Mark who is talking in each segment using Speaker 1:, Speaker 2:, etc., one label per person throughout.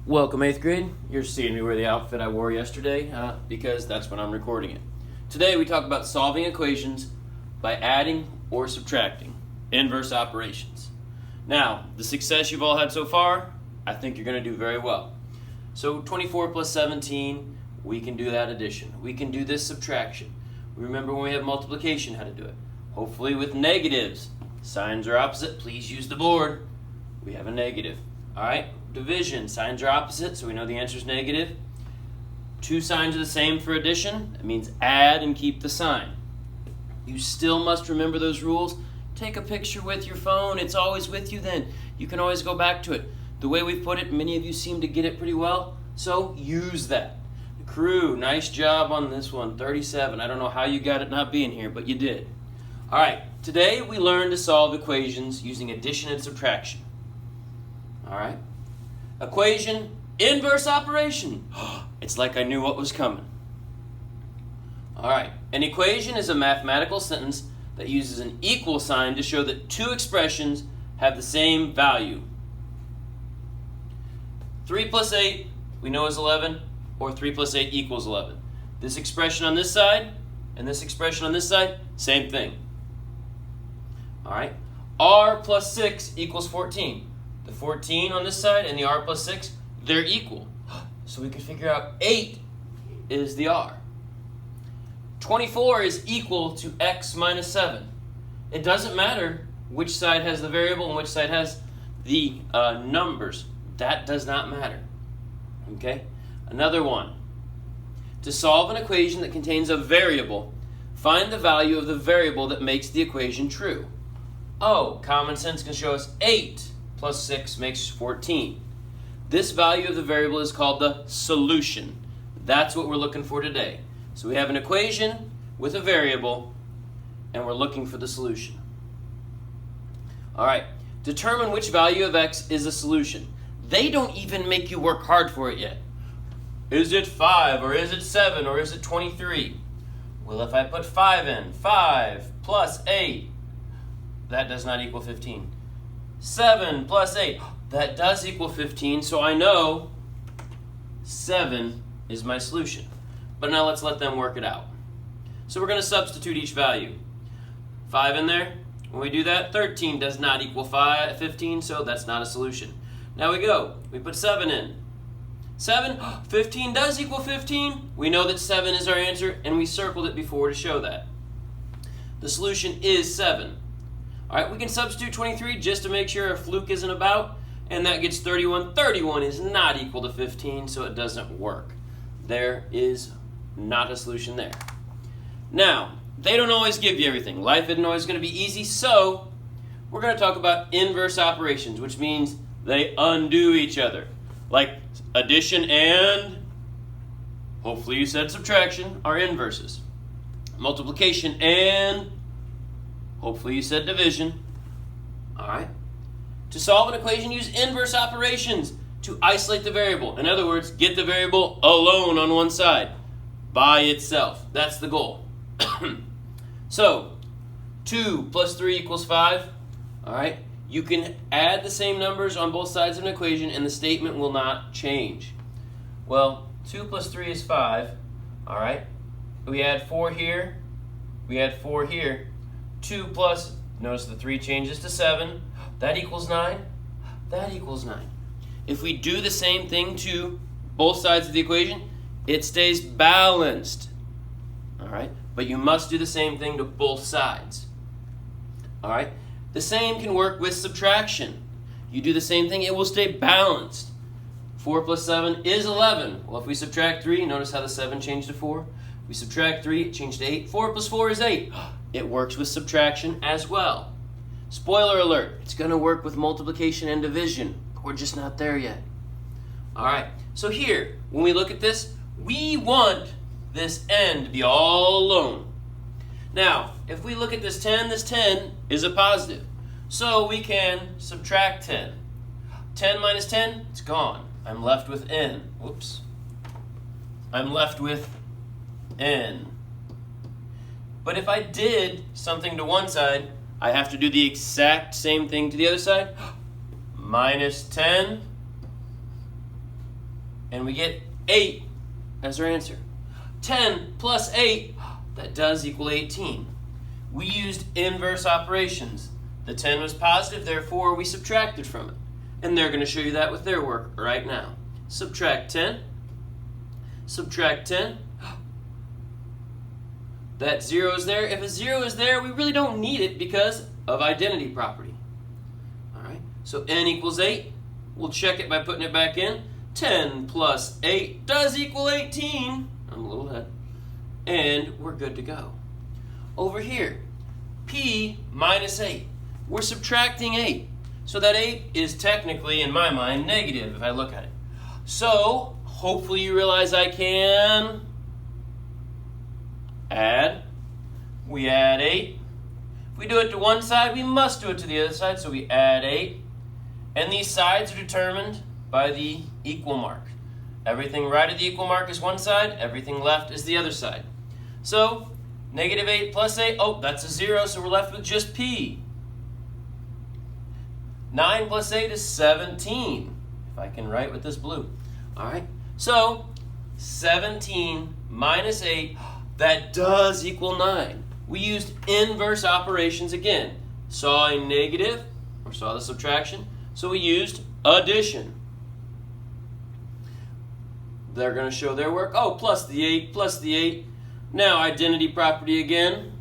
Speaker 1: Welcome 8th grade. You're seeing me wear the outfit I wore yesterday because that's when I'm recording it. Today we talk about solving equations by adding or subtracting, inverse operations. Now, the success you've all had so far, I think you're going to do very well. So 24 plus 17, we can do that addition. We can do this subtraction. Remember when we have multiplication how to do it. Hopefully with negatives. Signs are opposite, please use the board. We have a negative. Alright, division, signs are opposite, so we know the answer is negative. Two signs are the same for addition. That means add and keep the sign. You still must remember those rules. Take a picture with your phone. It's always with you then. You can always go back to it. The way we've put it, many of you seem to get it pretty well, so use that. The crew, nice job on this one, 37. I don't know how you got it not being here, but you did. Alright, today we learned to solve equations using addition and subtraction. Alright, equation, inverse operation. It's like I knew what was coming. Alright, an equation is a mathematical sentence that uses an equal sign to show that two expressions have the same value. 3 plus 8 we know is 11, or 3 plus 8 equals 11. This expression on this side and this expression on this side, same thing. Alright, r plus 6 equals 14. The 14 on this side and the r plus 6, they're equal. So we can figure out 8 is the r. 24 is equal to x minus 7. It doesn't matter which side has the variable and which side has the numbers. That does not matter. Okay? Another one. To solve an equation that contains a variable, find the value of the variable that makes the equation true. Oh, common sense can show us 8 plus 6 makes 14. This value of the variable is called the solution. That's what we're looking for today. So we have an equation with a variable, and we're looking for the solution. All right, determine which value of x is a solution. They don't even make you work hard for it yet. Is it 5, or is it 7, or is it 23? Well, if I put 5 in, 5 plus 8, that does not equal 15. 7 plus 8, that does equal 15, so I know 7 is my solution. But now let's let them work it out. So we're going to substitute each value. 5 in there. When we do that, 13 does not equal 15, so that's not a solution. Now we go. We put 7 in. 7, 15 does equal 15. We know that 7 is our answer, and we circled it before to show that. The solution is 7. All right, we can substitute 23 just to make sure a fluke isn't about, and that gets 31. 31 is not equal to 15, so it doesn't work. There is not a solution there. Now, they don't always give you everything. Life isn't always going to be easy, so we're going to talk about inverse operations, which means they undo each other. Like addition and, hopefully you said subtraction, are inverses. Multiplication and, hopefully you said division. All right. To solve an equation, use inverse operations to isolate the variable. In other words, get the variable alone on one side, by itself. That's the goal. So, 2 plus 3 equals 5. All right. You can add the same numbers on both sides of an equation and the statement will not change. Well, 2 plus 3 is 5. All right. We add 4 here. We add 4 here. 2 plus, notice the 3 changes to 7. That equals 9. That equals 9. If we do the same thing to both sides of the equation, it stays balanced. All right? But you must do the same thing to both sides. All right? The same can work with subtraction. You do the same thing, it will stay balanced. 4 plus 7 is 11. Well, if we subtract 3, notice how the 7 changed to 4. We subtract 3, it changed to 8. 4 plus 4 is 8. It works with subtraction as well. Spoiler alert, it's going to work with multiplication and division. We're just not there yet. All right, so here, when we look at this, we want this n to be all alone. Now, if we look at this 10 is a positive. So we can subtract 10. 10 minus 10, it's gone. I'm left with n. Whoops. I'm left with n. But if I did something to one side, I have to do the exact same thing to the other side. Minus 10 and we get 8 as our answer. 10 plus 8, that does equal 18. We used inverse operations. The 10 was positive, therefore we subtracted from it. And they're going to show you that with their work right now. Subtract 10. Subtract 10. That 0 is there. If a 0 is there, we really don't need it because of identity property. All right, so n equals 8. We'll check it by putting it back in. 10 plus 8 does equal 18. I'm a little ahead. And we're good to go. Over here, p minus 8. We're subtracting 8. So that 8 is technically, in my mind, negative if I look at it. So, hopefully you realize I can add. We add 8. If we do it to one side, we must do it to the other side, so we add 8. And these sides are determined by the equal mark. Everything right of the equal mark is one side, everything left is the other side. So, negative 8 plus 8, oh, that's a 0, so we're left with just p. 9 plus 8 is 17, if I can write with this blue. All right, so 17 minus 8, that does equal 9. We used inverse operations again. Saw a negative, or saw the subtraction, so we used addition. They're going to show their work. Oh, plus the 8, plus the 8. Now, identity property again.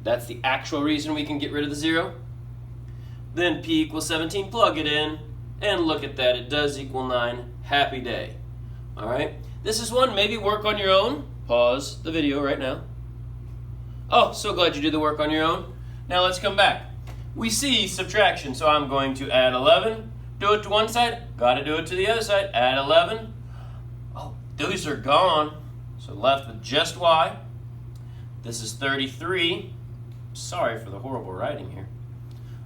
Speaker 1: That's the actual reason we can get rid of the 0. Then p equals 17, plug it in, and look at that, it does equal 9. Happy day. All right, this is one, maybe work on your own. Pause the video right now. Oh, so glad you did the work on your own. Now let's come back. We see subtraction, so I'm going to add 11. Do it to one side, gotta do it to the other side. Add 11. Oh, those are gone, so left with just y. This is 33. Sorry for the horrible writing here.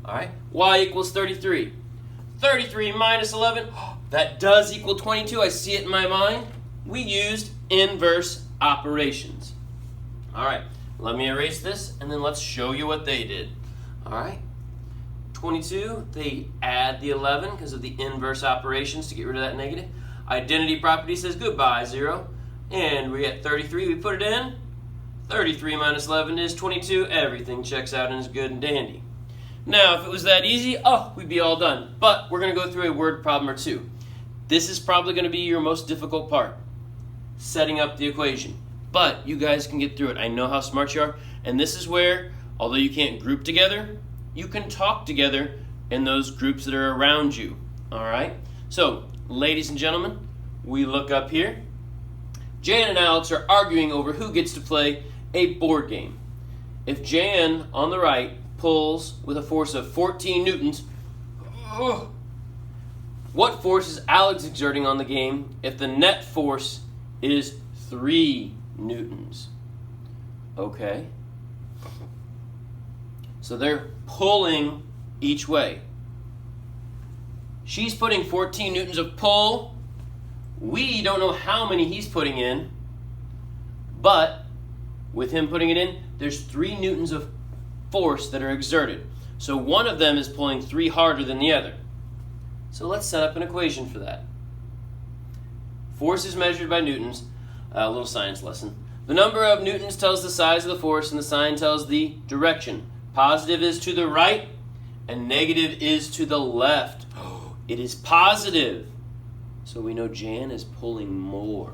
Speaker 1: All right, y equals 33. 33 minus 11, that does equal 22. I see it in my mind. We used inverse operations. All right, let me erase this, and then let's show you what they did. All right, 22, they add the 11 because of the inverse operations to get rid of that negative. Identity property says goodbye, 0. And we get 33, we put it in. 33 minus 11 is 22. Everything checks out and is good and dandy. Now, if it was that easy, oh, we'd be all done. But we're going to go through a word problem or two. This is probably going to be your most difficult part, setting up the equation. But you guys can get through it. I know how smart you are. And this is where, although you can't group together, you can talk together in those groups that are around you. All right? So, ladies and gentlemen, we look up here. Jan and Alex are arguing over who gets to play a board game. If Jan, on the right, pulls with a force of 14 newtons, what force is Alex exerting on the game if the net force is 3 newtons? Okay. So they're pulling each way. She's putting 14 newtons of pull. We don't know how many he's putting in, but with him putting it in, there's 3 newtons of force that are exerted. So one of them is pulling 3 harder than the other. So let's set up an equation for that. Force is measured by newtons. A little science lesson. The number of newtons tells the size of the force, and the sign tells the direction. Positive is to the right, and negative is to the left. It is positive. So we know Jan is pulling more.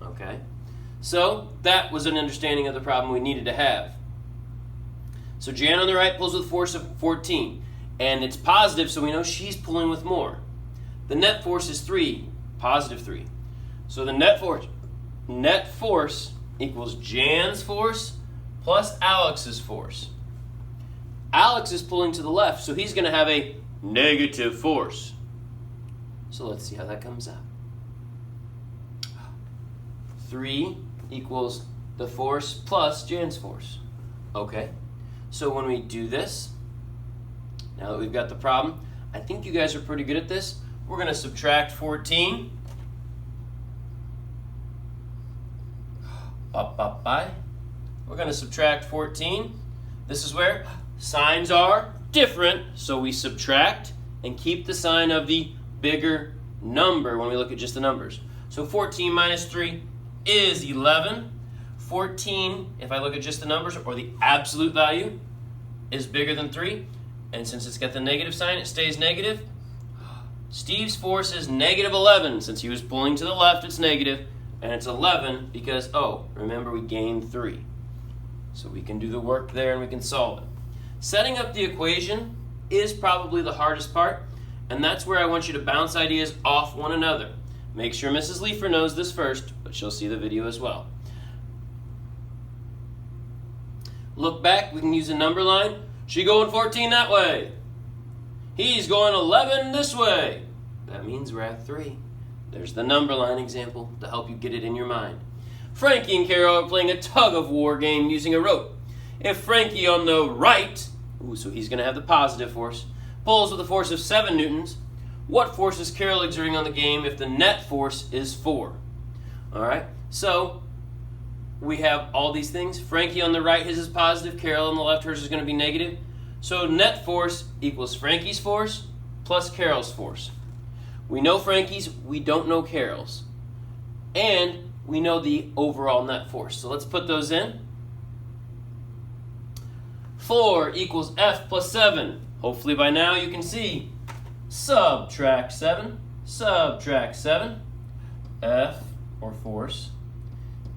Speaker 1: Okay? So that was an understanding of the problem we needed to have. So Jan on the right pulls with force of 14. And it's positive, so we know she's pulling with more. The net force is 3, positive 3. So the net force equals Jan's force plus Alex's force. Alex is pulling to the left, so he's going to have a negative force. So let's see how that comes out. 3 equals the force plus Jan's force. Okay, so when we do this, now that we've got the problem, I think you guys are pretty good at this. We're going to subtract 14. We're going to subtract 14. This is where signs are different, so we subtract and keep the sign of the bigger number when we look at just the numbers. So 14 minus 3 is 11. 14, if I look at just the numbers, or the absolute value, is bigger than 3. And since it's got the negative sign, it stays negative. Steve's force is negative 11. Since he was pulling to the left, it's negative. And it's 11 because, oh, remember we gained 3. So we can do the work there and we can solve it. Setting up the equation is probably the hardest part. And that's where I want you to bounce ideas off one another. Make sure Mrs. Leifer knows this first, but she'll see the video as well. Look back, we can use a number line. She going 14 that way. He's going 11 this way. That means we're at 3. There's the number line example to help you get it in your mind. Frankie and Carol are playing a tug-of-war game using a rope. If Frankie on the right, so he's going to have the positive force, pulls with a force of 7 newtons, what force is Carol exerting on the game if the net force is 4? All right, so we have all these things. Frankie on the right, his is positive. Carol on the left, hers is going to be negative. So net force equals Frankie's force plus Carol's force. We know Frankie's, we don't know Carol's. And we know the overall net force. So let's put those in. 4 equals F plus 7. Hopefully by now you can see. Subtract 7. Subtract 7. F, or force,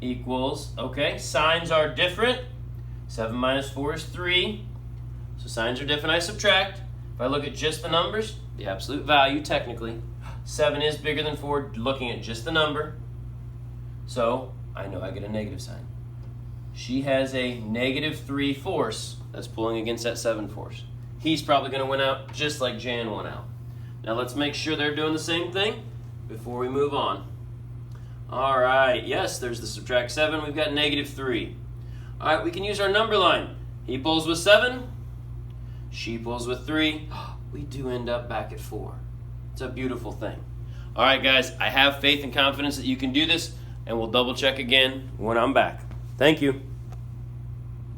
Speaker 1: equals, okay, signs are different. 7 minus 4 is 3. So signs are different, I subtract. If I look at just the numbers, the absolute value technically, 7 is bigger than 4 looking at just the number. So I know I get a negative sign. She has a negative 3 force that's pulling against that 7 force. He's probably going to win out just like Jan won out. Now let's make sure they're doing the same thing before we move on. All right, yes, there's the subtract 7. We've got negative 3. All right, we can use our number line. He pulls with 7. She pulls with 3. We do end up back at 4. It's a beautiful thing. All right, guys, I have faith and confidence that you can do this, and we'll double check again when I'm back. Thank you.